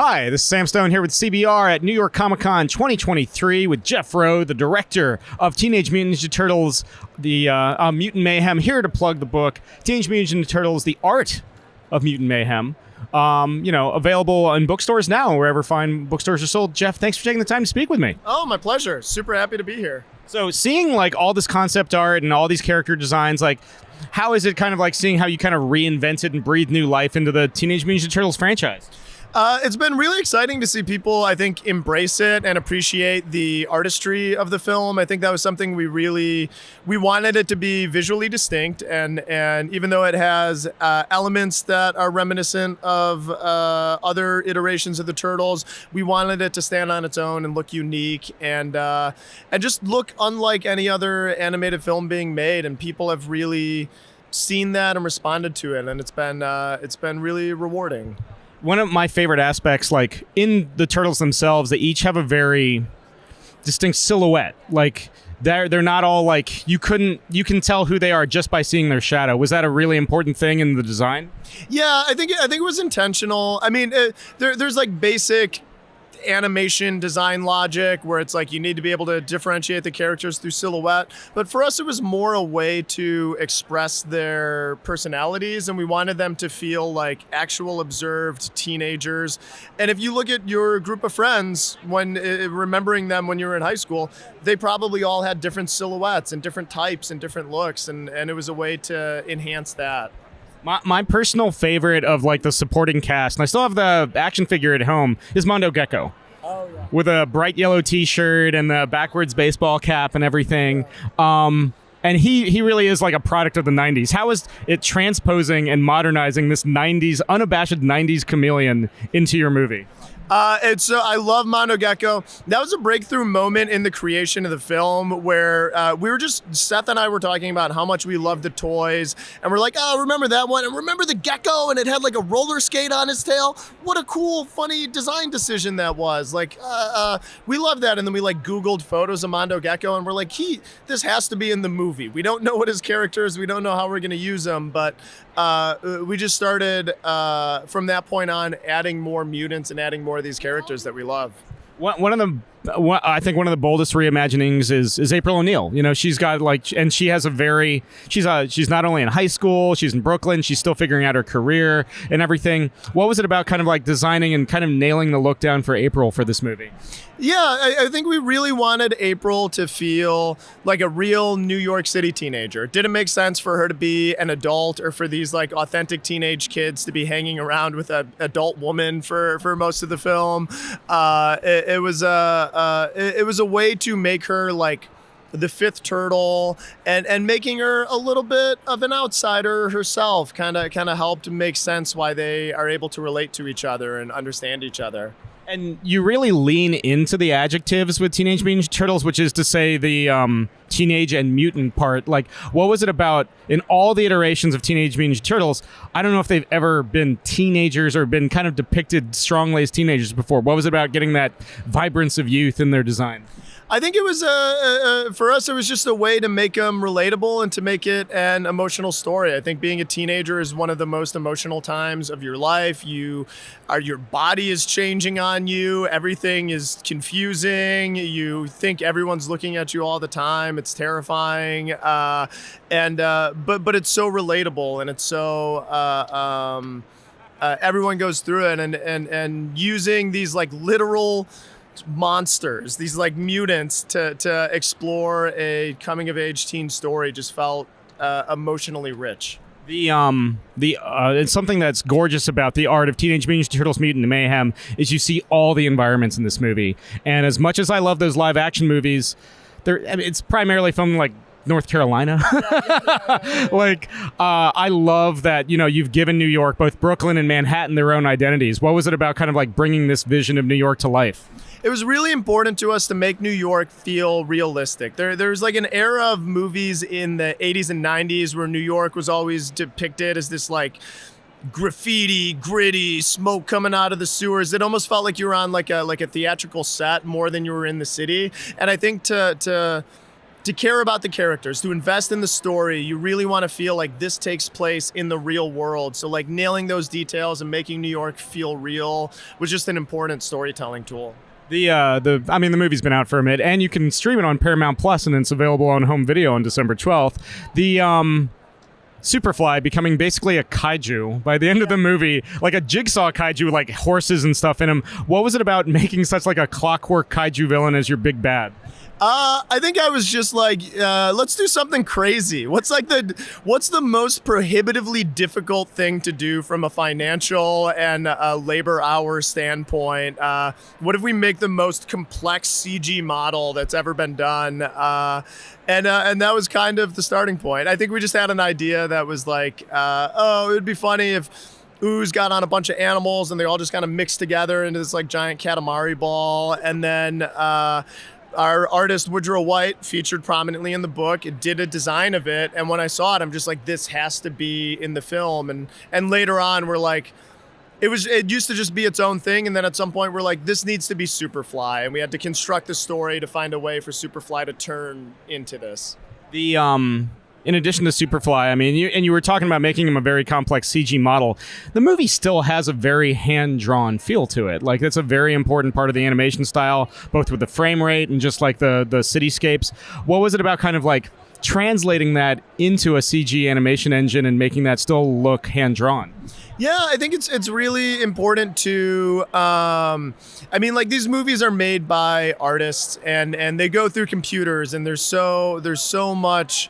Hi, this is Sam Stone here with CBR at New York Comic Con 2023 with Jeff Rowe, the director of Teenage Mutant Ninja Turtles, the Mutant Mayhem, here to plug the book, Teenage Mutant Ninja Turtles, The Art of Mutant Mayhem. Available in bookstores now, wherever fine bookstores are sold. Jeff, thanks for taking the time to speak with me. Oh, my pleasure. Super happy to be here. So seeing like all this concept art and all these character designs, like how is it kind of like seeing how you kind of reinvented and breathed new life into the Teenage Mutant Ninja Turtles franchise? It's been really exciting to see people, I think, embrace it and appreciate the artistry of the film. I think that was something we wanted it to be visually distinct, and even though it has elements that are reminiscent of other iterations of the Turtles, we wanted it to stand on its own and look unique and just look unlike any other animated film being made. And people have really seen that and responded to it, and it's been really rewarding. One of my favorite aspects, like in the Turtles themselves, they each have a very distinct silhouette. Like they're not all like you can tell who they are just by seeing their shadow. Was that a really important thing in the design? Yeah, I think it was intentional. I mean, there's like basic animation design logic where it's like you need to be able to differentiate the characters through silhouette, but for us it was more a way to express their personalities, and we wanted them to feel like actual observed teenagers. And if you look at your group of friends when remembering them when you were in high school, they probably all had different silhouettes and different types and different looks, and it was a way to enhance that. My personal favorite of like the supporting cast, and I still have the action figure at home, is Mondo Gecko. Oh, yeah. With a bright yellow t-shirt and the backwards baseball cap and everything. And he really is like a product of the 90s. How is it transposing and modernizing this 90s, unabashed 90s chameleon into your movie? I love Mondo Gecko. That was a breakthrough moment in the creation of the film where Seth and I were talking about how much we loved the toys, and we're like, oh, remember that one? And remember the gecko, and it had like a roller skate on its tail? What a cool, funny design decision that was. Like, we love that. And then we like Googled photos of Mondo Gecko, and we're like, this has to be in the movie. We don't know what his character is. We don't know how we're going to use him, but we just started from that point on adding more mutants and adding more of these characters that we love. I think one of the boldest reimaginings is April O'Neil. You know, she's got like, and she has she's not only in high school, she's in Brooklyn, she's still figuring out her career and everything. What was it about kind of like designing and kind of nailing the look down for April for this movie? Yeah, I think we really wanted April to feel like a real New York City teenager. It didn't make sense for her to be an adult or for these like authentic teenage kids to be hanging around with an adult woman for most of the film. It was a way to make her like the fifth turtle and making her a little bit of an outsider herself kind of helped make sense why they are able to relate to each other and understand each other. And you really lean into the adjectives with Teenage Mutant Ninja Turtles, which is to say the teenage and mutant part. Like, what was it about in all the iterations of Teenage Mutant Ninja Turtles? I don't know if they've ever been teenagers or been kind of depicted strongly as teenagers before. What was it about getting that vibrance of youth in their design? I think it was for us, it was just a way to make them relatable and to make it an emotional story. I think being a teenager is one of the most emotional times of your life. Your body is changing on you. Everything is confusing. You think everyone's looking at you all the time. It's terrifying. But it's so relatable, and it's so everyone goes through it, and using these like literal monsters, these like mutants to explore a coming of age teen story just felt emotionally rich. It's something that's gorgeous about the art of Teenage Mutant Ninja Turtles Mutant Mayhem is you see all the environments in this movie. And as much as I love those live action movies, it's primarily filmed like North Carolina. I love that, you've given New York, both Brooklyn and Manhattan, their own identities. What was it about kind of like bringing this vision of New York to life? It was really important to us to make New York feel realistic. There's like an era of movies in the 80s and 90s where New York was always depicted as this like graffiti, gritty, smoke coming out of the sewers. It almost felt like you were on like a theatrical set more than you were in the city. And I think to to care about the characters, to invest in the story. You really want to feel like this takes place in the real world. So like nailing those details and making New York feel real was just an important storytelling tool. The movie's been out for a minute, and you can stream it on Paramount Plus, and it's available on home video on December 12th. The Superfly becoming basically a kaiju by the end of the movie, like a jigsaw kaiju with like horses and stuff in him. What was it about making such like a clockwork kaiju villain as your big bad? I think I was just like, let's do something crazy. What's the most prohibitively difficult thing to do from a financial and labor hour standpoint? What if we make the most complex CG model that's ever been done? And that was kind of the starting point. I think we just had an idea that was like, it would be funny if Ooze got on a bunch of animals and they all just kind of mixed together into this like giant Katamari ball. And then our artist Woodrow White, featured prominently in the book, did a design of it, and when I saw it, I'm just like, this has to be in the film. And later on, we're like, it used to just be its own thing, and then at some point, we're like, this needs to be Superfly, and we had to construct the story to find a way for Superfly to turn into this. In addition to Superfly, I mean, you were talking about making him a very complex CG model. The movie still has a very hand-drawn feel to it. Like, that's a very important part of the animation style, both with the frame rate and just like the cityscapes. What was it about kind of like translating that into a CG animation engine and making that still look hand-drawn? Yeah, I think it's really important to, like these movies are made by artists and they go through computers, and there's so much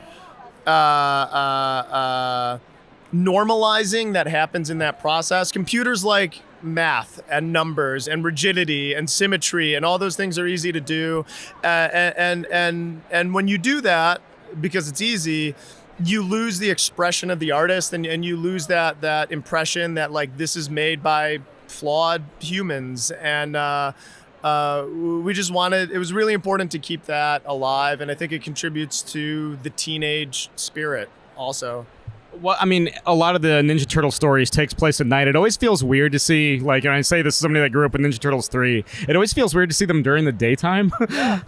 normalizing that happens in that process. Computers like math and numbers and rigidity and symmetry and all those things are easy to do, and when you do that, because it's easy, you lose the expression of the artist, and you lose that impression that like this is made by flawed humans. And we just wanted, it was really important to keep that alive, and I think it contributes to the teenage spirit also. Well, I mean, a lot of the Ninja Turtle stories takes place at night. It always feels weird to see, like, and I say this as somebody that grew up with Ninja Turtles 3, it always feels weird to see them during the daytime.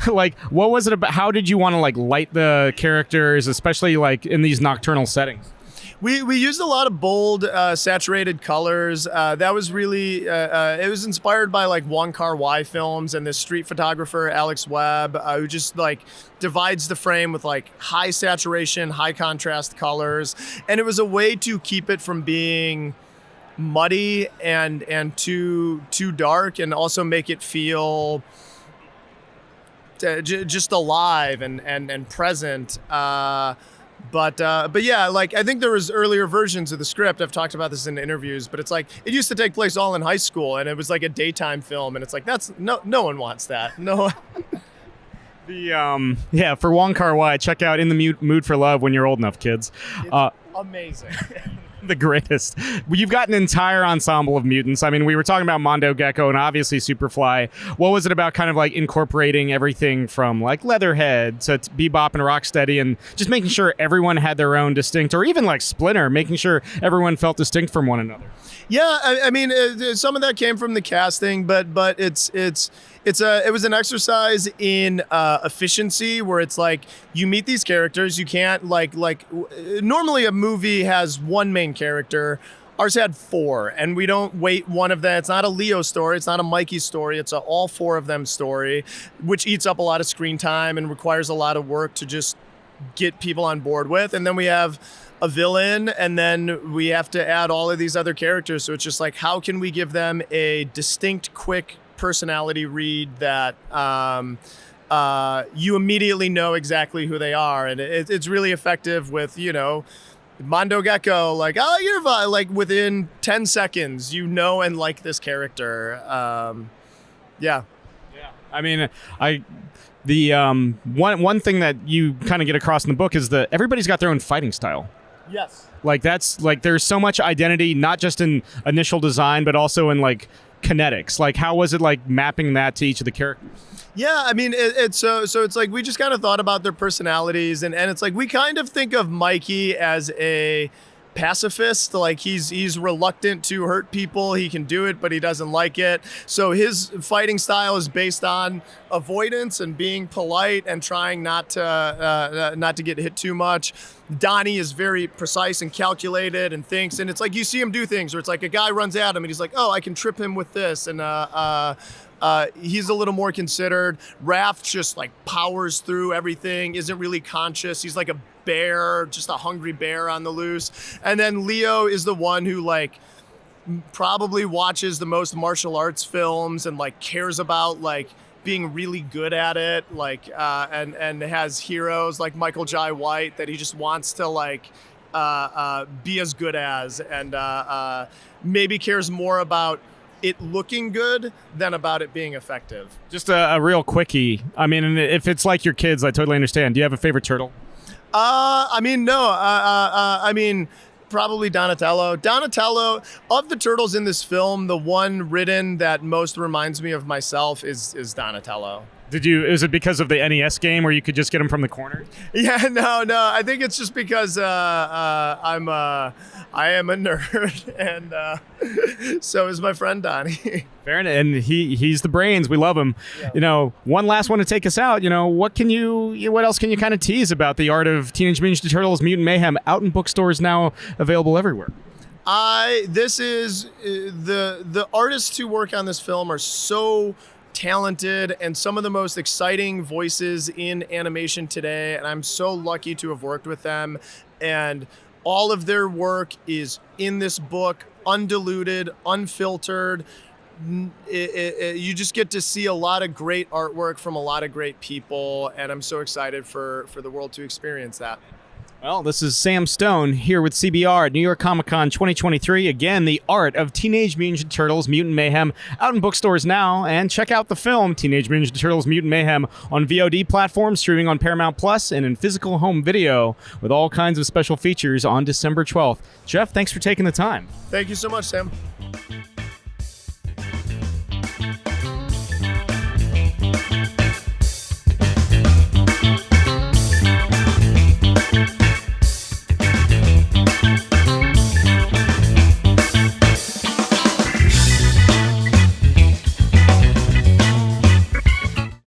Like, what was it about? How did you want to, like, light the characters, especially, like, in these nocturnal settings? We used a lot of bold, saturated colors. That was really, it was inspired by like Wong Kar-wai films and this street photographer, Alex Webb, who just like divides the frame with like high saturation, high contrast colors. And it was a way to keep it from being muddy and too dark, and also make it feel just alive and present. But yeah, like I think there was earlier versions of the script. I've talked about this in interviews, but it's like it used to take place all in high school, and it was like a daytime film, and it's like that's no one wants that. No. For Wong Kar-wai, check out In the Mood for Love when you're old enough, kids. It's amazing. The greatest. You've got an entire ensemble of mutants. I mean, we were talking about Mondo Gecko and obviously Superfly. What was it about kind of like incorporating everything from like Leatherhead to Bebop and Rocksteady, and just making sure everyone had their own distinct, or even like Splinter, making sure everyone felt distinct from one another? Yeah, I mean, some of that came from the casting, but it was an exercise in efficiency, where it's like you meet these characters, you can't like normally a movie has one main character. Ours had four, and we don't wait one of them. It's not a Leo story, it's not a Mikey story, it's a all four of them story, which eats up a lot of screen time and requires a lot of work to just get people on board with. And then we have a villain, and then we have to add all of these other characters. So it's just like, how can we give them a distinct, quick personality read that you immediately know exactly who they are? And it's really effective with, Mondo Gecko, like, oh, you're like within 10 seconds, and like this character. Yeah. I mean, one thing that you kind of get across in the book is that everybody's got their own fighting style. Yes. Like that's like there's so much identity, not just in initial design, but also in like kinetics. Like, how was it like mapping that to each of the characters? Yeah, I mean, it's so it's like we just kind of thought about their personalities, and it's like we kind of think of Mikey as a pacifist. Like he's reluctant to hurt people. He can do it, but he doesn't like it. So his fighting style is based on avoidance and being polite and trying not to get hit too much. Donnie is very precise and calculated and thinks, and it's like you see him do things where it's like a guy runs at him and he's like, oh, I can trip him with this, and he's a little more considered. Raph just like powers through everything, isn't really conscious. He's like a bear, just a hungry bear on the loose. And then Leo is the one who like probably watches the most martial arts films and like cares about like being really good at it, like and has heroes like Michael Jai White that he just wants to like be as good as, and maybe cares more about it looking good than about it being effective. Just a real quickie. I mean, if it's like your kids, I totally understand. Do you have a favorite turtle? I mean, no. I mean, probably Donatello. Donatello, of the turtles in this film, the one written that most reminds me of myself is Donatello. Is it because of the NES game where you could just get them from the corner? Yeah, no. I think it's just because I am a nerd, and so is my friend Donnie. Fair enough, and he's the brains. We love him. Yeah. You know, one last one to take us out. You know, what else can you kind of tease about the art of Teenage Mutant Ninja Turtles: Mutant Mayhem, out in bookstores now, available everywhere? This is the artists who work on this film are so talented and some of the most exciting voices in animation today, and I'm so lucky to have worked with them, and all of their work is in this book, undiluted, unfiltered. You just get to see a lot of great artwork from a lot of great people, and I'm so excited for the world to experience that. Well, this is Sam Stone here with CBR at New York Comic Con 2023. Again, the art of Teenage Mutant Ninja Turtles: Mutant Mayhem, out in bookstores now. And check out the film Teenage Mutant Ninja Turtles: Mutant Mayhem on VOD platforms, streaming on Paramount Plus, and in physical home video with all kinds of special features on December 12th. Jeff, thanks for taking the time. Thank you so much, Sam.